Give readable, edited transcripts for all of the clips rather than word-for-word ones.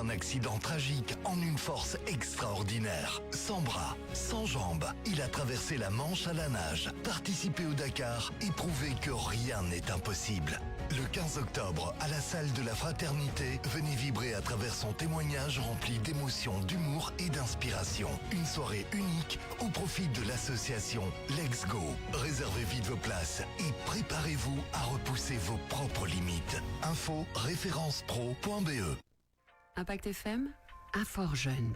un accident tragique en une force extraordinaire. Sans bras, sans jambes, il a traversé la Manche à la nage, participé au Dakar et prouvé que rien n'est impossible. Le 15 octobre, à la salle de la Fraternité, venez vibrer à travers son témoignage rempli d'émotions, d'humour et d'inspiration. Une soirée unique au profit de l'association Let's Go. Réservez vite vos places et préparez-vous à repousser vos propres limites. Info référencepro.be. Impact FM, à Fort-Jeune.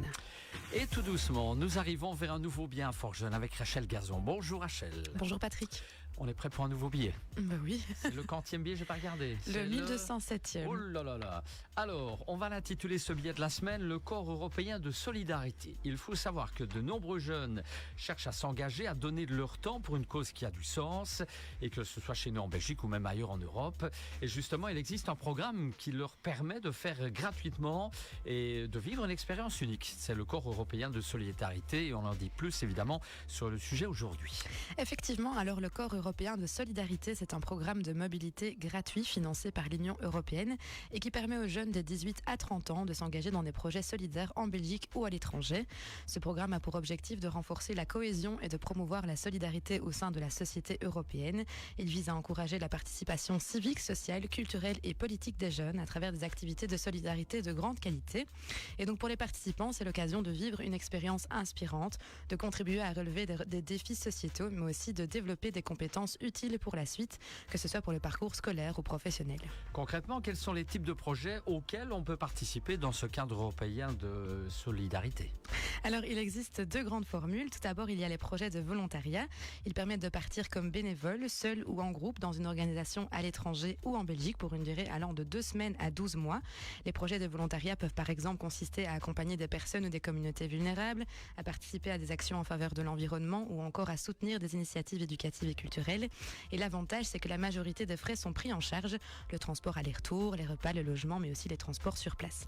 Et tout doucement, nous arrivons vers un nouveau billet à Fort-Jeune avec Rachel Gazon. Bonjour Rachel. Bonjour Patrick. On est prêt pour un nouveau billet. Ben oui. C'est le quantième billet, j'ai pas regardé. Le 1207e. Oh là là là. Alors, on va l'intituler ce billet de la semaine, le corps européen de solidarité. Il faut savoir que de nombreux jeunes cherchent à s'engager, à donner de leur temps pour une cause qui a du sens, et que ce soit chez nous en Belgique ou même ailleurs en Europe. Et justement, il existe un programme qui leur permet de faire gratuitement et de vivre une expérience unique. C'est le corps européen de solidarité et on en dit plus évidemment sur le sujet aujourd'hui. Effectivement, alors le corps européen de solidarité, c'est un programme de mobilité gratuit financé par l'Union européenne et qui permet aux jeunes de 18 à 30 ans de s'engager dans des projets solidaires en Belgique ou à l'étranger. Ce programme a pour objectif de renforcer la cohésion et de promouvoir la solidarité au sein de la société européenne. Il vise à encourager la participation civique, sociale, culturelle et politique des jeunes à travers des activités de solidarité de grande qualité. Et donc pour les participants, c'est l'occasion de vivre une expérience inspirante, de contribuer à relever des défis sociétaux, mais aussi de développer des compétences utiles pour la suite, que ce soit pour le parcours scolaire ou professionnel. Concrètement, quels sont les types de projets auxquels on peut participer dans ce cadre européen de solidarité ? Alors, il existe deux grandes formules. Tout d'abord, il y a les projets de volontariat. Ils permettent de partir comme bénévole, seul ou en groupe, dans une organisation à l'étranger ou en Belgique pour une durée allant de 2 semaines à 12 mois. Les projets de volontariat peuvent par exemple consister à accompagner des personnes ou des communautés vulnérables, à participer à des actions en faveur de l'environnement ou encore à soutenir des initiatives éducatives et culturelles. Et l'avantage, c'est que la majorité des frais sont pris en charge. Le transport aller-retour, les repas, le logement, mais aussi les transports sur place.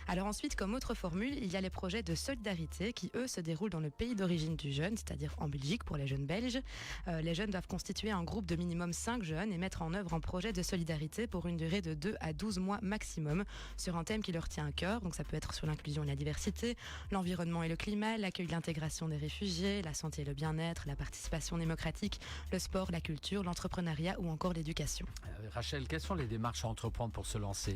Alors ensuite, comme autre formule, il y a les projets de solidarité qui, eux, se déroulent dans le pays d'origine du jeune, c'est-à-dire en Belgique pour les jeunes belges. Les jeunes doivent constituer un groupe de minimum 5 jeunes et mettre en œuvre un projet de solidarité pour une durée de 2 à 12 mois maximum sur un thème qui leur tient à cœur. Donc ça peut être sur l'inclusion et la diversité, l'environnement et le climat, l'accueil et l'intégration des réfugiés, la santé et le bien-être, la participation démocratique, le sport, la culture, l'entrepreneuriat ou encore l'éducation. Rachel, quelles sont les démarches à entreprendre pour se lancer ?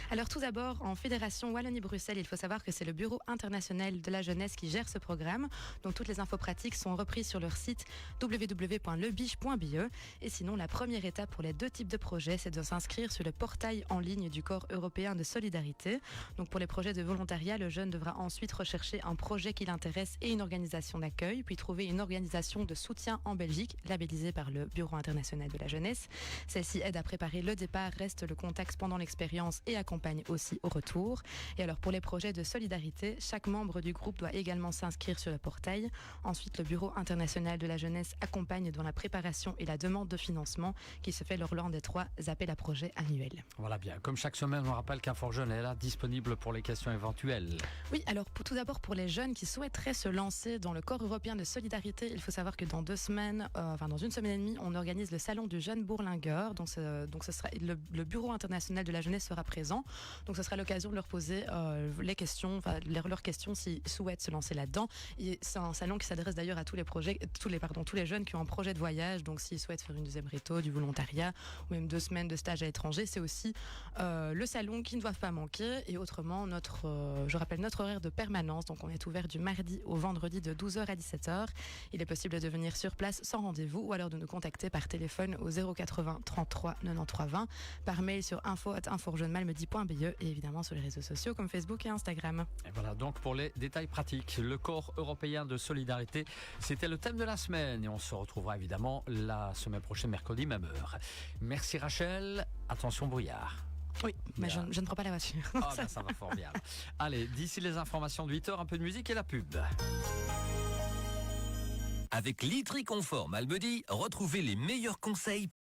Alors tout d'abord, en Fédération Wallonie-Bruxelles, il faut savoir que c'est le Bureau international de la jeunesse qui gère ce programme. Donc toutes les infos pratiques sont reprises sur leur site www.lebich.be. Et sinon, la première étape pour les deux types de projets, c'est de s'inscrire sur le portail en ligne du corps européen de solidarité. Donc pour les projets de volontariat, le jeune devra ensuite rechercher un projet qui l'intéresse et une organisation d'accueil, puis trouver une organisation de soutien en Belgique, labellisée par le Bureau international de la jeunesse. Celle-ci aide à préparer le départ, reste le contact pendant l'expérience et accompagne aussi au retour. Et alors pour les projets de solidarité, chaque membre du groupe doit également s'inscrire sur le portail. Ensuite, le Bureau international de la jeunesse accompagne dans la préparation et la demande de financement qui se fait lors des 3 appels à projets annuels. Voilà bien. Comme chaque semaine, on rappelle qu'un Fort-Jeune est là, disponible pour les questions éventuelles. Oui, alors tout d'abord pour les jeunes qui souhaiteraient se lancer dans le corps européen de solidarité, il faut savoir que dans 2 semaines, dans 1 semaine et demie, on organise le salon du jeune bourlingueur. Donc ce sera le Bureau international de la jeunesse sera présent. Donc ce sera l'occasion de leur poser les questions, leurs questions s'ils souhaitent se lancer là-dedans. Et c'est un salon qui s'adresse d'ailleurs à tous les jeunes qui ont un projet de voyage. Donc s'ils souhaitent faire une deuxième réto, du volontariat ou même 2 semaines de stage à l'étranger, c'est aussi le salon qu'ils ne doivent pas manquer. Et autrement, je rappelle notre horaire de permanence. Donc on est ouvert du mardi au vendredi de 12h à 17h. Il est possible de venir sur place sans rendez-vous ou alors de nous contacter par téléphone au 080 33 93 20, par mail sur info@inforjeunemalmedy.be et évidemment sur les réseaux sociaux comme Facebook et Instagram. Et voilà donc pour les détails pratiques. Le corps européen de solidarité, c'était le thème de la semaine et on se retrouvera évidemment la semaine prochaine, mercredi, même heure. Merci Rachel. Attention brouillard. Oui, mais je ne prends pas la voiture. Ah ben ça va fort bien. Allez, d'ici les informations de 8h, un peu de musique et la pub. Avec Litry Confort Malmedy, retrouvez les meilleurs conseils